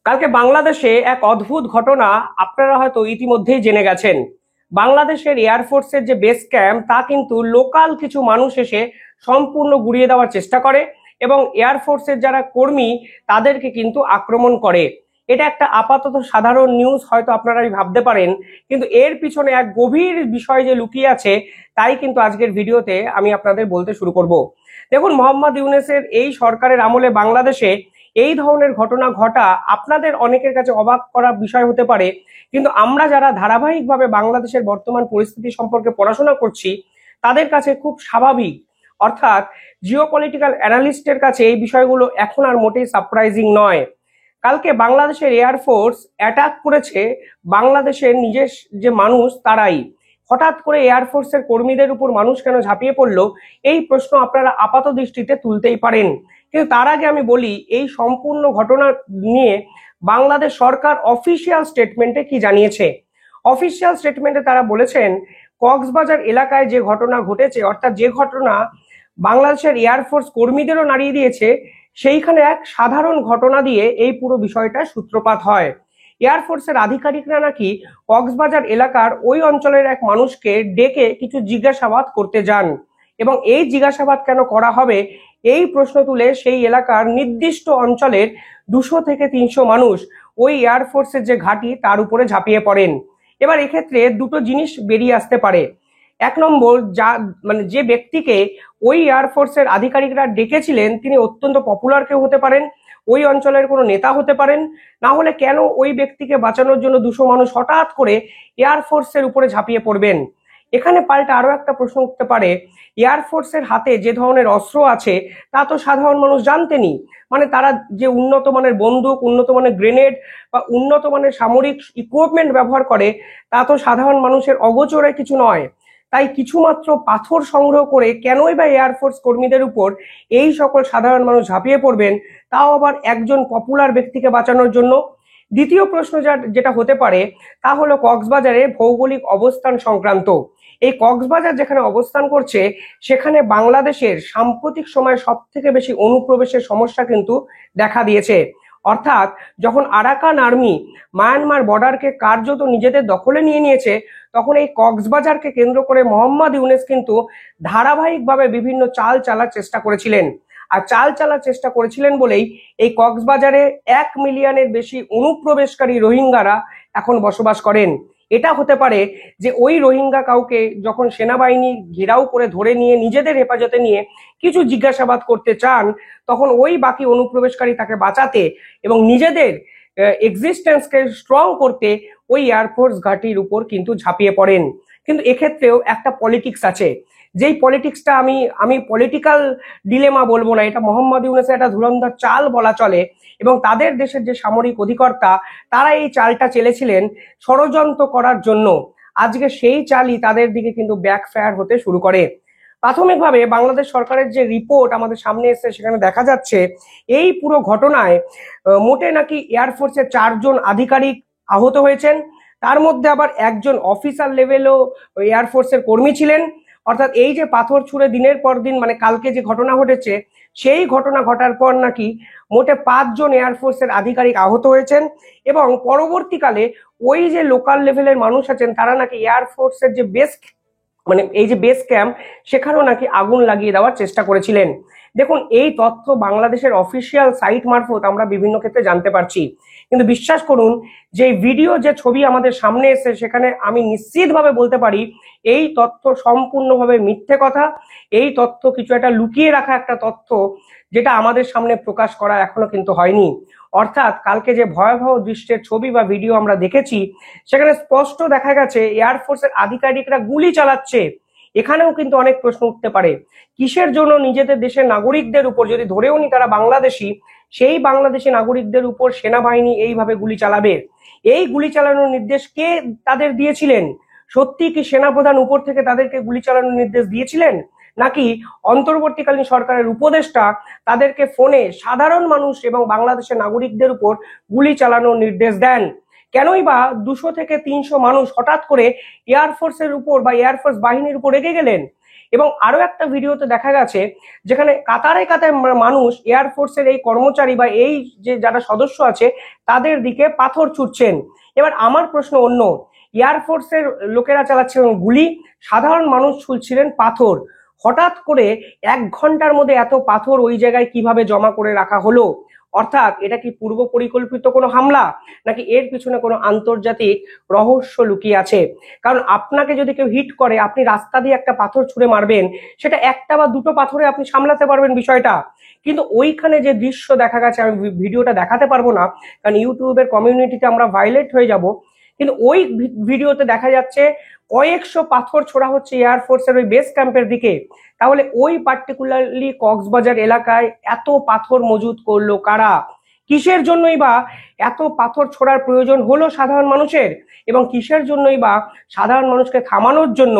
কালকে বাংলাদেশে এক অদ্ভুত ঘটনা আপনারা হয়তো ইতিমধ্যেই জেনে গেছেন। বাংলাদেশের এয়ারফোর্সের যে বেস ক্যাম্প তা কিন্তু লোকাল কিছু মানুষ এসে সম্পূর্ণ গুড়িয়ে দেওয়ার চেষ্টা করে এবং এয়ারফোর্সের যারা কর্মী তাদেরকে কিন্তু আক্রমণ করে। এটা একটা আপাতত সাধারণ নিউজ হয়তো আপনারা ভাবতে পারেন, কিন্তু এর পিছনে এক গভীর বিষয় যে লুকিয়ে আছে তাই কিন্তু আজকের ভিডিওতে আমি আপনাদের বলতে শুরু করব। দেখুন, মোহাম্মদ ইউনূসের এই সরকারের আমলে বাংলাদেশে এই ধরনের ঘটনা ঘটা আপনাদের অনেকের কাছে অবাক করা বিষয় হতে পারে, কিন্তু আমরা যারা ধারাবাহিকভাবে বাংলাদেশের বর্তমান পরিস্থিতি সম্পর্কে পড়াশোনা করছি তাদের কাছে খুব স্বাভাবিক। অর্থাৎ জিওপলিটিক্যাল অ্যানালিস্টের কাছে এই বিষয়গুলো এখন আর মোটেই সারপ্রাইজিং নয়। কালকে বাংলাদেশের এয়ারফোর্স অ্যাটাক করেছে বাংলাদেশের নিজের যে মানুষ তারাই। হঠাৎ করে এয়ারফোর্সের কর্মীদের উপর মানুষ কেন ঝাঁপিয়ে পড়লো, এই প্রশ্ন আপনারা আপাত দৃষ্টিতে তুলতেই পারেন। কিন্তু তার আগে আমি বলি, এই সম্পূর্ণ ঘটনা নিয়ে বাংলাদেশ সরকার অফিসিয়াল স্টেটমেন্টে কি জানিয়েছে। অফিসিয়াল স্টেটমেন্টে তারা বলেছেন, কক্সবাজার এলাকায় যে ঘটনা ঘটেছে, অর্থাৎ যে ঘটনা বাংলাদেশের এয়ারফোর্স কর্মীদেরও নাড়িয়ে দিয়েছে, সেইখানে এক সাধারণ ঘটনা দিয়ে এই পুরো বিষয়টা সূত্রপাত হয়। এয়ারফোর্সের আধিকারিকরা নাকি কক্সবাজার এলাকার ওই অঞ্চলের এক মানুষকে ডেকে কিছু জিজ্ঞাসাবাদ করতে যান এবং এই জিজ্ঞাসাবাদ কেন করা হবে এই প্রশ্ন তুলে সেই এলাকার নির্দিষ্ট অঞ্চলের 200 থেকে 300 মানুষ ওই এয়ারফোর্সের যে ঘাঁটি তার উপরে ঝাঁপিয়ে পড়েন। এবার এক্ষেত্রে দুটো জিনিস বেরিয়ে আসতে পারে। এক নম্বর, যে ব্যক্তিকে ওই এয়ারফোর্সের আধিকারিকরা ডেকেছিলেন তিনি অত্যন্ত পপুলার কেউ হতে পারেন, ওই অঞ্চলের কোনো নেতা হতে পারেন। না হলে কেন ওই ব্যক্তিকে বাঁচানোর জন্য 200 মানুষ হঠাৎ করে এয়ারফোর্সের উপরে ঝাঁপিয়ে পড়বেন? এখানে পাল্টা আরো একটা প্রশ্ন উঠতে পারে, এয়ারফোর্সের হাতে যে ধরনের অস্ত্র আছে তা তো সাধারণ মানুষ জানতেনি। মানে তারা যে উন্নত মানের বন্দুক, উন্নত মানের গ্রেনেড বা উন্নত মানের সামরিক ইকুইপমেন্ট ব্যবহার করে তা তো সাধারণ মানুষের অগোচরে কিছু নয়। তাই কিছুমাত্র পাথর সংগ্রহ করে কেনই বা এয়ারফোর্স কর্মীদের উপর এই সকল সাধারণ মানুষ ঝাঁপিয়ে পড়বেন, তাও আবার একজন পপুলার ব্যক্তিকে বাঁচানোর জন্য? দ্বিতীয় প্রশ্ন যেটা হতে পারে তা হলো কক্সবাজারে ভৌগোলিক অবস্থান সংক্রান্ত। এই কক্সবাজার যেখানে অবস্থান করছে সেখানে বাংলাদেশের সাম্প্রতিক সময়ে সব থেকে বেশি অনুপ্রবেশের সমস্যা কিন্তু দেখা দিয়েছে। অর্থাৎ যখন আরাকান আর্মি মায়ানমার বর্ডারকে কার্যত নিজেদের দখলে নিয়ে নিয়েছে, তখন এই কক্সবাজারকে কেন্দ্র করে মোহাম্মদ ইউনূস কিন্তু ধারাবাহিকভাবে বিভিন্ন চাল চালার চেষ্টা করেছিলেন। আর চাল চালার চেষ্টা করেছিলেন বলেই এই কক্সবাজারে 1 মিলিয়নের বেশি অনুপ্রবেশকারী রোহিঙ্গারা এখন বসবাস করেন। এটা হতে পারে যে ওই রোহিঙ্গা কাউকে যখন সেনাবাহিনী ঘেরাও করে ধরে নিয়ে নিজেদের হেফাজতে নিয়ে কিছু জিজ্ঞাসাবাদ করতে চান, তখন ওই বাকি অনুপ্রবেশকারী তাকে বাঁচাতে এবং নিজেদের এক্সিস্টেন্সকে স্ট্রং করতে ওই এয়ারফোর্স ঘাঁটির উপর কিন্তু ঝাঁপিয়ে পড়েন। কিন্তু এক্ষেত্রেও একটা পলিটিক্স আছে, যেই পলিটিক্সটা আমি পলিটিক্যাল ডিলেমা বলবো না, এটা মোহাম্মদ ইউনূসের একটা ধুরন্ধর চাল বলা চলে। এবং তাদের দেশের যে সামরিক অধিকর্তা তারা এই চালটা চেলেছিলেন ষড়যন্ত্র করার জন্য। আজকে সেই চালই তাদের দিকে কিন্তু ব্যাকফায়ার হতে শুরু করে। প্রাথমিকভাবে বাংলাদেশ সরকারের যে রিপোর্ট আমাদের সামনে এসেছে সেখানে দেখা যাচ্ছে এই পুরো ঘটনায় মোটে নাকি এয়ারফোর্সের 4 জন আধিকারিক আহত হয়েছেন, তার মধ্যে আবার একজন অফিসার লেভেলও এয়ারফোর্সের কর্মী ছিলেন। অর্থাৎ এই যে পাথর ছুঁড়ে দিনের পর দিন, মানে কালকে যে ঘটনা ঘটেছে সেই ঘটনা ঘটার পর নাকি মোটে 5 জন এয়ারফোর্সের আধিকারিক আহত হয়েছেন এবং পরবর্তীকালে ওই যে লোকাল লেভেলের মানুষ আছেন তারা নাকি এয়ারফোর্সের যে এই যে বেস ক্যাম্প সেখানেও নাকি আগুন লাগিয়ে দেওয়ার চেষ্টা করেছিলেন। দেখুন, এই তথ্য বাংলাদেশের অফিসিয়াল সাইট মারফত আমরা বিভিন্ন ক্ষেত্রে জানতে পারছি, কিন্তু বিশ্বাস করুন যে ভিডিও যে ছবি আমাদের সামনে এসে সেখানে আমি নিশ্চিতভাবে বলতে পারি এই তথ্য সম্পূর্ণভাবে মিথ্যে কথা। এই তথ্য কিছু একটা লুকিয়ে রাখা একটা তথ্য, যেটা আমাদের সামনে প্রকাশ করা এখনো কিন্তু হয়নি। অর্থাৎ কালকে যে ভয়াবহ দৃশ্যের ছবি বা ভিডিও আমরা দেখেছি সেখানে স্পষ্ট দেখা গেছে এয়ারফোর্সের আধিকারিকরা গুলি চালাচ্ছে। এখানেও কিন্তু অনেক প্রশ্ন উঠতে পারে, কিসের জন্য নিজেদের দেশের নাগরিকদের উপর, যদি ধরেও নি তারা বাংলাদেশি, সেই বাংলাদেশি নাগরিকদের উপর সেনাবাহিনী এইভাবে গুলি চালাবে? এই গুলি চালানোর নির্দেশ কে তাদের দিয়েছিলেন? সত্যি কি সেনাপ্রধান উপর থেকে তাদেরকে গুলি চালানোর নির্দেশ দিয়েছিলেন, নাকি অন্তর্বর্তীকালীন সরকারের উপদেষ্টা তাদেরকে ফোনে সাধারণ মানুষ এবং বাংলাদেশের নাগরিকদের উপর গুলি চালানোর নির্দেশ দেন? কেনই বা 200 থেকে 300 মানুষ হঠাৎ করে এয়ারফোর্সের উপর বা এয়ারফোর্স বাহিনীর উপর রেগে গেলেন? এবং আরো একটা ভিডিওতে দেখা গেছে যেখানে কাতারে কাতারে মানুষ এয়ারফোর্সের এই কর্মচারী বা এই যে যারা সদস্য আছে তাদের দিকে পাথর ছুটছেন। এবার আমার প্রশ্ন অন্য, এয়ারফোর্সের লোকেরা চালাচ্ছিলেন গুলি, সাধারণ মানুষ ছুটছিলেন পাথর। হঠাৎ করে 1 ঘন্টার মধ্যে এত পাথর ওই জায়গায় কিভাবে জমা করে রাখা হলো? অর্থাৎ এটা কি পূর্ব পরিকল্পিত কোনো হামলা, নাকি এর পিছনে কোনো আন্তর্জাতিক রহস্য লুকিয়ে আছে? কারণ আপনাকে যদি কেউ হিট করে, আপনি রাস্তা দিয়ে একটা পাথর ছুঁড়ে মারবেন, সেটা একটা বা দুটো পাথরে আপনি সামলাতে পারবেন বিষয়টা। কিন্তু ওইখানে যে দৃশ্য দেখা গেছে, আমি ভিডিওটা দেখাতে পারবো না কারণ ইউটিউবের কমিউনিটিতে আমরা ভায়োলেট হয়ে যাব, কিন্তু ওই ভিডিওতে দেখা যাচ্ছে কয়েকশো পাথর ছোড়া হচ্ছে এয়ারফোর্সের ওই বেস ক্যাম্পের দিকে। তাহলে ওই পার্টিকুলারলি কক্সবাজার এলাকায় এত পাথর মজুত করলো কারা? কিসের জন্যই বা এত পাথর ছোড়ার প্রয়োজন হলো সাধারণ মানুষের? এবং কিসের জন্যই বা সাধারণ মানুষকে থামানোর জন্য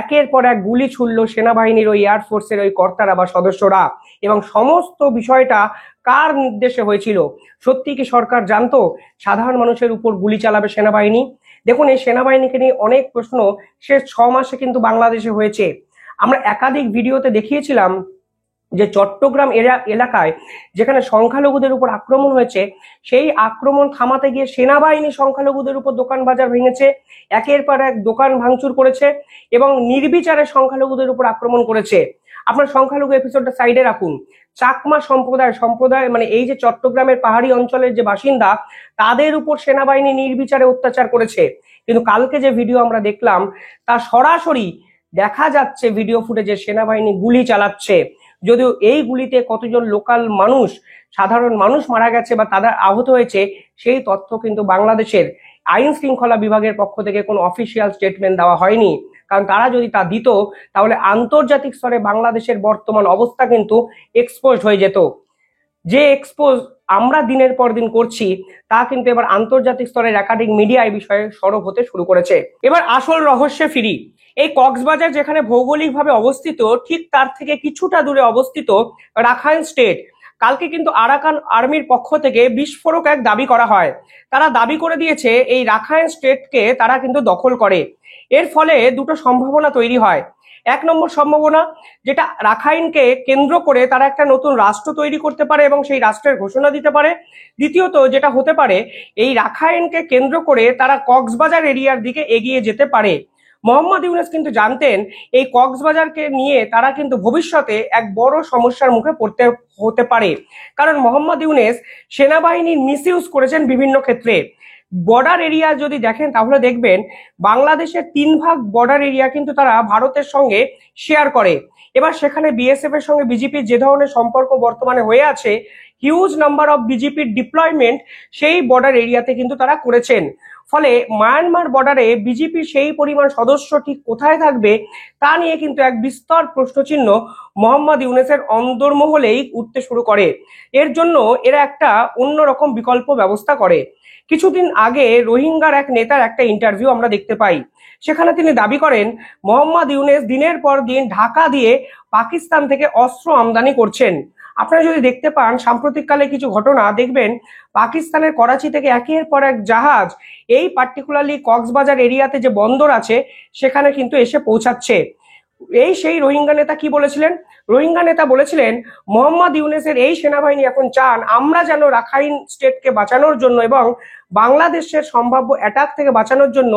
একের পর এক গুলি ছুড়লো সেনাবাহিনীর ওই এয়ারফোর্সের ওই কর্তারা বা সদস্যরা? এবং সমস্ত বিষয়টা কার নির্দেশে হয়েছিল? সত্যি কি সরকার জানতো সাধারণ মানুষের উপর গুলি চালাবে সেনাবাহিনী? দেখুন, এই সেনাবাহিনীকে নিয়ে অনেক প্রশ্ন শেষ 6 মাসে কিন্তু বাংলাদেশে হয়েছে। আমরা একাধিক ভিডিওতে দেখিয়েছিলাম যে চট্টগ্রাম এলাকায় যেখানে সংখ্যালঘুদের উপর আক্রমণ হয়েছে, সেই আক্রমণ থামাতে গিয়ে সেনাবাহিনী সংখ্যালঘুদের উপর দোকান বাজার ভেঙেছে, একের পর এক দোকান ভাঙচুর করেছে এবং নির্বিচারে সংখ্যালঘুদের উপর আক্রমণ করেছে। আপনার সংখ্যালঘু এপিসোডটা সাইডে রাখুন। চাকমা সম্প্রদায় মানে এই যে চট্টগ্রামের পাহাড়ি অঞ্চলের যে বাসিন্দা, তাদের উপর সেনাবাহিনী নির্বিচারে অত্যাচার করেছে। কিন্তু কালকে যে ভিডিও আমরা দেখলাম, তা সরাসরি দেখা যাচ্ছে ভিডিও ফুটেজে সেনাবাহিনী গুলি চালাচ্ছে। যদিও এই গুলিতে কতজন লোকাল মানুষ, সাধারণ মানুষ মারা গেছে বা তারা আহত হয়েছে, সেই তথ্য কিন্তু বাংলাদেশের আইন শৃঙ্খলা বিভাগের পক্ষ থেকে কোনো অফিসিয়াল স্টেটমেন্ট দেওয়া হয়নি। কারণ তারা যদি তা দিত, তাহলে আন্তর্জাতিক স্তরে বাংলাদেশের বর্তমান অবস্থা কিন্তু এক্সপোজ হয়ে যেত। যে এক্সপোজ আমরা দিনের পর দিন করছি, তা কিন্তু এবার আন্তর্জাতিক স্তরের একাধিক মিডিয়া এই বিষয়ে সরব হতে শুরু করেছে। এবার আসল রহস্যে ফিরি। এই কক্সবাজার যেখানে ভৌগোলিকভাবে অবস্থিত, ঠিক তার থেকে কিছুটা দূরে অবস্থিত রাখাইন স্টেট। কালকে কিন্তু আরাকান আর্মির পক্ষ থেকে বিস্ফোরক এক দাবি করা হয়। তারা দাবি করে দিয়েছে এই রাখাইন স্টেটকে তারা কিন্তু দখল করে। এর ফলে দুটো সম্ভাবনা তৈরি হয়। 1 নম্বর সম্ভাবনা, যেটা রাখাইনকে কেন্দ্র করে তারা একটা নতুন রাষ্ট্র তৈরি করতে পারে এবং সেই রাষ্ট্রের ঘোষণা দিতে পারে। দ্বিতীয়ত যেটা হতে পারে, এই রাখাইনকে কেন্দ্র করে তারা কক্সবাজার এরিয়ার দিকে এগিয়ে যেতে পারে। মোহাম্মদ ইউনূস কিন্তু জানতেন এই কক্সবাজারকে নিয়ে তারা কিন্তু ভবিষ্যতে এক বড় সমস্যার মুখে পড়তে হতে পারে। কারণ মোহাম্মদ ইউনূস সেনাবাহিনীর মিসইউজ করেছেন বিভিন্ন ক্ষেত্রে। বর্ডার এরিয়া যদি দেখেন তাহলে দেখবেন বাংলাদেশের 3 ভাগ বর্ডার এরিয়া কিন্তু তারা ভারতের সঙ্গে শেয়ার করে। এবার সেখানে বিএসএফ এর সঙ্গে বিজেপির যে ধরনের সম্পর্ক বর্তমানে হয়ে আছে, হিউজ নাম্বার অফ বিজেপির ডিপ্লয়মেন্ট সেই বর্ডার এরিয়াতে কিন্তু তারা করেছেন। ফলে মায়ানমার বর্ডারে বিজেপি সেই পরিমাণ সদস্য ঠিক কোথায় থাকবে তা নিয়ে কিন্তু এক বিস্তর প্রশ্নচিহ্ন মোহাম্মদ ইউনূসের অন্দরমহলেই উঠতে শুরু করে। এর জন্য এরা একটা অন্যরকম বিকল্প ব্যবস্থা করে। কিছুদিন আগে রোহিঙ্গার এক নেতার একটা ইন্টারভিউ আমরা দেখতে পাই। সেখানে তিনি দাবি করেন মোহাম্মদ ইউনূস দিনের পর দিন ঢাকা দিয়ে পাকিস্তান থেকে অস্ত্র আমদানি করছেন। আপনারা যদি দেখতে পান সাম্প্রতিককালে কিছু ঘটনা দেখবেন, পাকিস্তানের করাচি থেকে একের পর এক জাহাজ এই পার্টিকুলারলি কক্সবাজার এরিয়াতে যে বন্দর আছে সেখানে কিন্তু এসে পৌঁছাচ্ছে। সেই রোহিঙ্গা নেতা কি বলেছিলেন? রোহিঙ্গা নেতা বলেছিলেন মোহাম্মদ ইউনূসের এই সেনাবাহিনী এখন চান আমরা যেন রাখাইন স্টেটকে বাঁচানোর জন্য এবং বাংলাদেশের সম্ভাব্য অ্যাটাক থেকে বাঁচানোর জন্য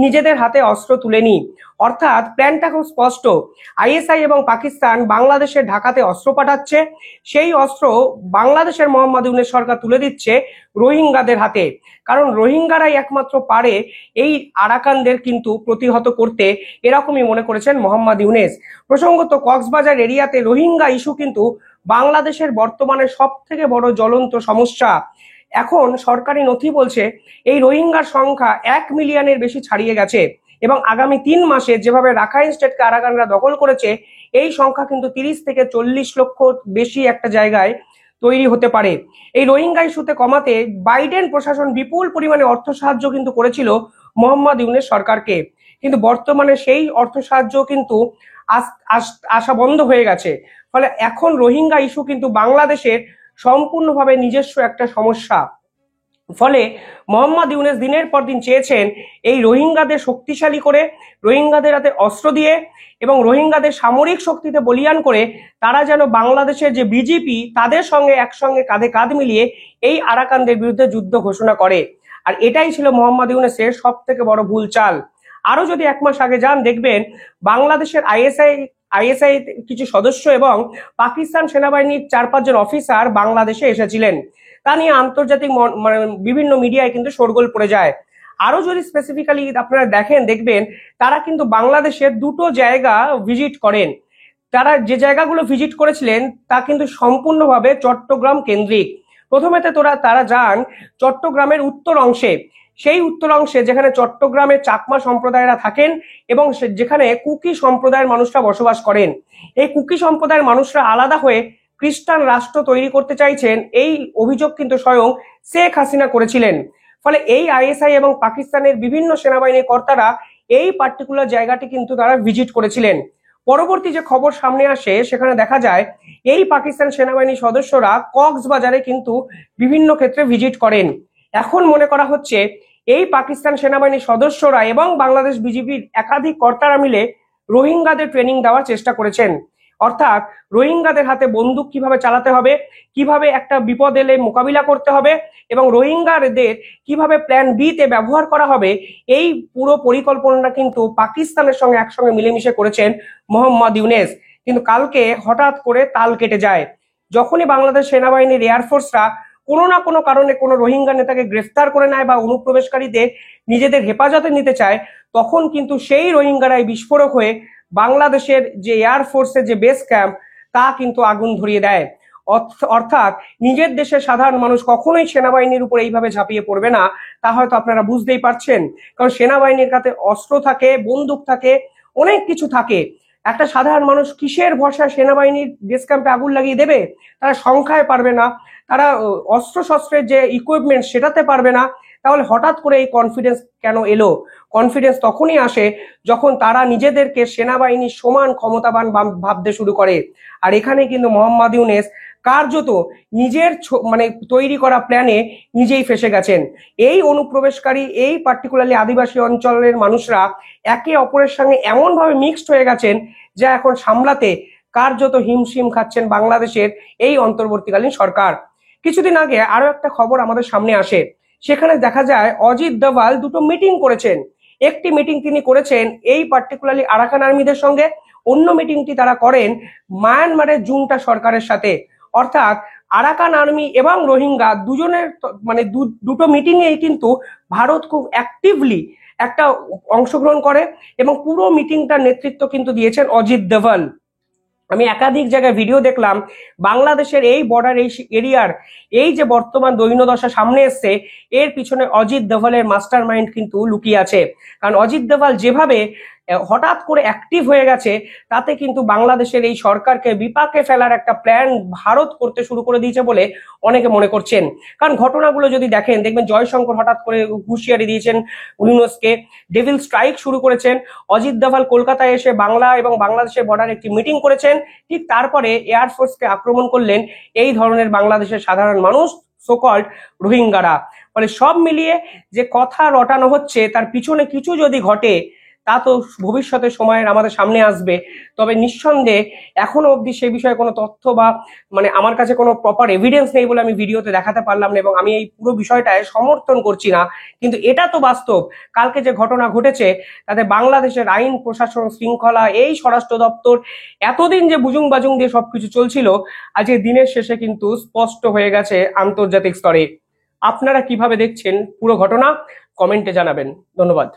নিজেদের হাতে অস্ত্র তুলে নিই। অর্থাৎ প্ল্যানটা খুব স্পষ্ট। আইএসআই এবং পাকিস্তান বাংলাদেশের ঢাকাতে অস্ত্র পাঠাচ্ছে, সেই অস্ত্র বাংলাদেশের মোহাম্মদ ইউনূস সরকার তুলে দিচ্ছে রোহিঙ্গাদের হাতে। কারণ রোহিঙ্গারাই একমাত্র পারে এই আরাকানদের কিন্তু প্রতিহত করতে, এরকমই মনে করেছেন মোহাম্মদ ইউনূস। প্রসঙ্গত কক্সবাজার এরিয়াতে রোহিঙ্গা ইস্যু কিন্তু বাংলাদেশের বর্তমানে সব থেকে বড় জ্বলন্ত সমস্যা। এখন সরকারি নথি বলছে এই রোহিঙ্গার সংখ্যা 1 মিলিয়নের বেশি ছাড়িয়ে গেছে এবং আগামী 3 মাসে যেভাবে রাখাইন স্টেটকে আরাকানরা দখল করেছে, এই সংখ্যা কিন্তু 30 থেকে 40 লক্ষ বেশি একটা জায়গায় তৈরি হতে পারে। এই রোহিঙ্গা ইস্যুতে কমাতে বাইডেন প্রশাসন বিপুল পরিমাণে অর্থ সাহায্য কিন্তু করেছিল মোহাম্মদ ইউনূস সরকারকে, কিন্তু বর্তমানে সেই অর্থ সাহায্য কিন্তু আসা বন্ধ হয়ে গেছে। ফলে এখন রোহিঙ্গা ইস্যু কিন্তু বাংলাদেশের সম্পূর্ণভাবে নিজস্ব একটা সমস্যা। ফলে মোহাম্মদ ইউনূস দিনের পর দিন চেয়েছেন এই রোহিঙ্গাদের শক্তিশালী করে, রোহিঙ্গাদের হাতে অস্ত্র দিয়ে এবং রোহিঙ্গাদের সামরিক শক্তিতে বলীয়ান করে তারা যেন বাংলাদেশের যে বিজেপি তাদের সঙ্গে একসঙ্গে কাঁধে কাঁধ মিলিয়ে এই আরাকানদের বিরুদ্ধে যুদ্ধ ঘোষণা করে। আর এটাই ছিল মোহাম্মদ ইউনূসের সব থেকে বড় ভুল চাল। আরো যদি 1 মাস আগে যান, দেখবেন বাংলাদেশের আইএসআই কিছু সদস্য এবং পাকিস্তান সেনাবাহিনীর 4-5 জন অফিসার বাংলাদেশে এসেছিলেন। তা নিয়ে আন্তর্জাতিক মানে বিভিন্ন মিডিয়ায় কিন্তু শোরগোল পড়ে যায়। আরো যদি স্পেসিফিক্যালি আপনারা দেখবেন তারা কিন্তু বাংলাদেশের 2টো জায়গা ভিজিট করেন। তারা যে জায়গাগুলো ভিজিট করেছিলেন তা কিন্তু সম্পূর্ণভাবে চট্টগ্রাম কেন্দ্রিক। প্রথমে তারা যান চট্টগ্রামের উত্তর অংশে, সেই উত্তর অংশে যেখানে চট্টগ্রামের চাকমা সম্প্রদায়েরা থাকেন এবং যেখানে কুকি সম্প্রদায়ের মানুষরা বসবাস করেন। এই কুকি সম্প্রদায়ের মানুষরা আলাদা হয়ে খ্রিস্টান রাষ্ট্র তৈরি করতে চাইছেন, এই অভিযোগ কিন্তু স্বয়ং শেখ হাসিনা করেছিলেন। ফলে এই আইএসআই এবং পাকিস্তানের বিভিন্ন সেনাবাহিনীর কর্তারা এই পার্টিকুলার জায়গাটি কিন্তু তারা ভিজিট করেছিলেন। পরবর্তী যে খবর সামনে আসে সেখানে দেখা যায় এই পাকিস্তান সেনাবাহিনীর সদস্যরা কক্সবাজারে কিন্তু বিভিন্ন ক্ষেত্রে ভিজিট করেন। এখন মনে করা হচ্ছে এই পাকিস্তান সেনাবাহিনীর সদস্যরা এবং বাংলাদেশ বিজেপির একাধিক কর্তারা মিলে রোহিঙ্গাদের ট্রেনিং দেওয়ার চেষ্টা করেছেন। অর্থাৎ রোহিঙ্গাদের হাতে বন্দুক কিভাবে চালাতে হবে, কিভাবে একটা বিপদ এলে মোকাবিলা করতে হবে এবং রোহিঙ্গাদের কিভাবে প্ল্যান বি তে ব্যবহার করা হবে, এই পুরো পরিকল্পনাটা কিন্তু পাকিস্তানের সঙ্গে একসঙ্গে মিলেমিশে করেছেন মোহাম্মদ ইউনূস। কিন্তু কালকে হঠাৎ করে তাল কেটে যায়। যখনই বাংলাদেশ সেনাবাহিনীর এয়ারফোর্সরা কোনো না কোনো কারণে কোনো রোহিঙ্গা নেতাকে গ্রেফতার করে নেয় বা অনুপ্রবেশকারীদের নিজেদের হেফাজতে নিতে চায়, তখন কিন্তু সেই রোহিঙ্গারাই বিস্ফোরক হয়ে বাংলাদেশের যে এয়ারফোর্সের যে বেস ক্যাম্প তা কিন্তু আগুন ধরিয়ে দেয়। অর্থাৎ নিজের দেশের সাধারণ মানুষ কখনোই সেনাবাহিনীর উপর এইভাবে ঝাঁপিয়ে পড়বে না, তা হয়তো আপনারা বুঝতেই পারছেন। কারণ সেনাবাহিনীর কাছে অস্ত্র থাকে, বন্দুক থাকে, অনেক কিছু থাকে। একটা সাধারণ মানুষ কিসের ভরসায় সেনাবাহিনীর বেস ক্যাম্পে আগুন লাগিয়ে দেবে? তারা সংখ্যায় পারবে না, তারা অস্ত্র শস্ত্রের যে ইকুইপমেন্ট সেটাতে পারবে না। তাহলে হঠাৎ করে এই কনফিডেন্স কেন এলো? কনফিডেন্স তখনই আসে যখন তারা নিজেদেরকে সেনাবাহিনীর সমান ক্ষমতাবান ভাবতে শুরু করে। আর এখানে কিন্তু মোহাম্মদ ইউনূস কার্যত নিজের মানে তৈরি করা প্ল্যানে নিজেই ফেসে গেছেন। এই অনুপ্রবেশকারী, এই পার্টিকুলারলি আদিবাসী অঞ্চলের মানুষরা একে অপরের সঙ্গে এমন ভাবে মিক্সড হয়ে গেছেন যা এখন সামলাতে কার্যত হিমশিম খাচ্ছেন বাংলাদেশের এই অন্তর্বর্তীকালীন সরকার। কিছুদিন আগে আরো একটা খবর আমাদের সামনে আসে, সেখানে দেখা যায় অজিত দোভাল 2টো মিটিং করেছেন। একটি মিটিং তিনি করেছেন এই পার্টিকুলারলি আরাকান আর্মিদের সঙ্গে, অন্য মিটিংটি তারা করেন মায়ানমারের জুন্টা সরকারের সাথে। অর্থাৎ আরাকান আর্মি এবং রোহিঙ্গা দুজনের মানে 2টো মিটিং এই কিন্তু ভারত খুব অ্যাক্টিভলি একটা অংশগ্রহণ করে এবং পুরো মিটিংটার নেতৃত্ব কিন্তু দিয়েছেন অজিত দোভাল। আমি একাধিক জায়গায় ভিডিও দেখলাম, বাংলাদেশের এই বর্ডার এই এরিয়ার এই যে বর্তমান দৈন্যদশা সামনে এসছে, এর পিছনে অজিত দোভালের মাস্টার মাইন্ড কিন্তু লুকিয়ে আছে। কারণ অজিত দোভাল যেভাবে হঠাৎ করে অ্যাক্টিভ হয়ে গেছে, তাতে কিন্তু বাংলাদেশের এই সরকারকে বিপাকে ফেলার একটা প্ল্যান ভারত করতে শুরু করে দিয়েছে বলে অনেকে মনে করছেন। কারণ ঘটনাগুলো যদি দেখবেন জয়শঙ্কর হঠাৎ করে হুঁশিয়ারি দিয়েছেন ইউনূসকে, ডেভিল স্ট্রাইক শুরু করেছেন। অজিত দোভাল কলকাতায় এসে বাংলা এবং বাংলাদেশের বর্ডারে একটি মিটিং করেছেন, ঠিক তারপরে এয়ারফোর্সকে আক্রমণ করলেন এই ধরনের বাংলাদেশের সাধারণ মানুষ, সোকল্ড রোহিঙ্গারা। ফলে সব মিলিয়ে যে কথা রটানো হচ্ছে তার পিছনে কিছু যদি ঘটে তা তো ভবিষ্যতে সময়ের আমাদের সামনে আসবে। তবে নিঃসন্দেহে এখনো অবধি সে বিষয়ে কোনো তথ্য বা মানে আমার কাছে কোনো প্রপার এভিডেন্স নেই বলে আমি ভিডিওতে দেখাতে পারলাম না এবং আমি এই পুরো বিষয়টায় সমর্থন করছি না। কিন্তু এটা তো বাস্তব, কালকে যে ঘটনা ঘটেছে তাতে বাংলাদেশের আইন প্রশাসন শৃঙ্খলা, এই স্বরাষ্ট্র দপ্তর এতদিন যে বুজুং বাজুং দিয়ে সবকিছু চলছিল, আজকে দিনের শেষে কিন্তু স্পষ্ট হয়ে গেছে আন্তর্জাতিক স্তরে। আপনারা কিভাবে দেখছেন পুরো ঘটনা কমেন্টে জানাবেন। ধন্যবাদ।